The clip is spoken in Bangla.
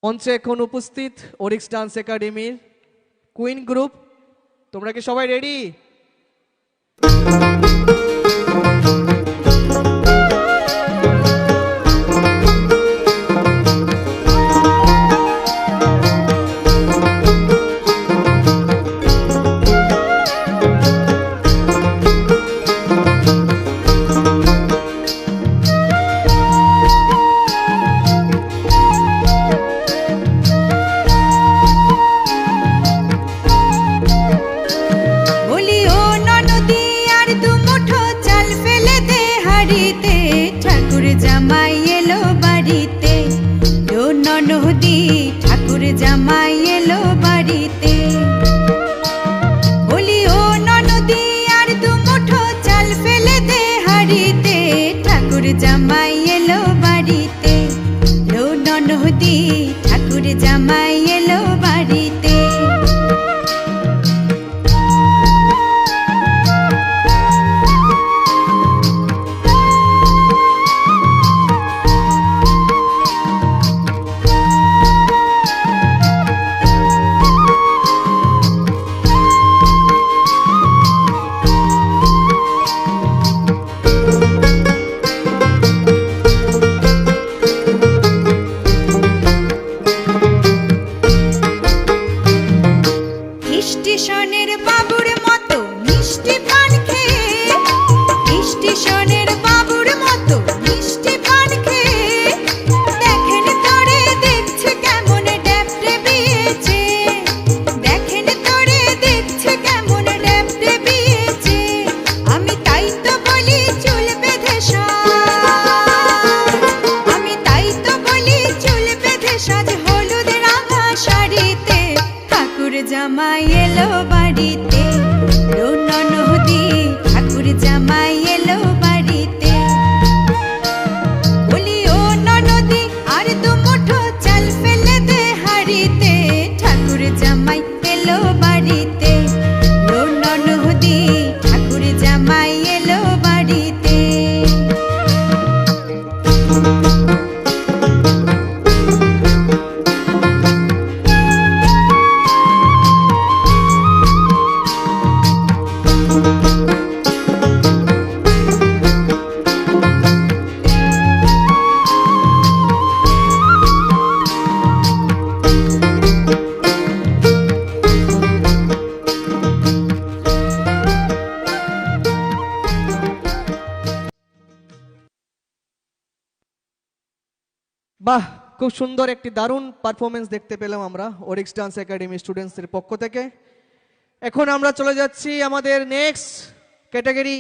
মঞ্চে এখন উপস্থিত ওরিক্স ডান্স একাডেমির কুইন গ্রুপ। তোমরা কি সবাই রেডি? জামাই এলো বাড়িতে, ও ননদি ঠাকুর জামাই এলো বাড়িতে। বলি ও ননদি আর দু মুঠো চাল ফেলে দে হাড়িতে, ঠাকুর জামাই এলো বাড়িতে, ও ননদি ঠাকুর জামাই এলো বাড়িতে। স্টেশনের বাবুর মতো মিষ্টি পান খেয়ে, স্টেশনের বাবুর মতো মিষ্টি পান খেয়ে, দেখেন তোরে দেখছে কেমন ড্যাপটে বিয়েছে, দেখেন তোরে দেখছে কেমন ড্যাপটে বিয়েছে। আমি তাই তো বলি চুল বেঁধে সাজ, আমি তাই তো বলি চুল বেঁধে সাজ হলুদ রাঙা শাড়িতে, ঠাকুর জামাই এলো বাড়িতে, ও ননদি ঠাকুর জামাই এলো বাড়িতে। বলি ও ননদি আর দু মুঠো চাল ফেলে দে হাড়িতে, ঠাকুর জামাই এলো বাড়িতে, ও ননদি ঠাকুর জামাই এলো বাড়িতে। বাহ, খুব সুন্দর একটি দারুণ পারফরমেন্স দেখতে পেলাম আমরা ওরিক্স ডান্স একাডেমি স্টুডেন্টসদের পক্ষ থেকে। এখন আমরা চলে যাচ্ছি আমাদের নেক্সট ক্যাটাগরি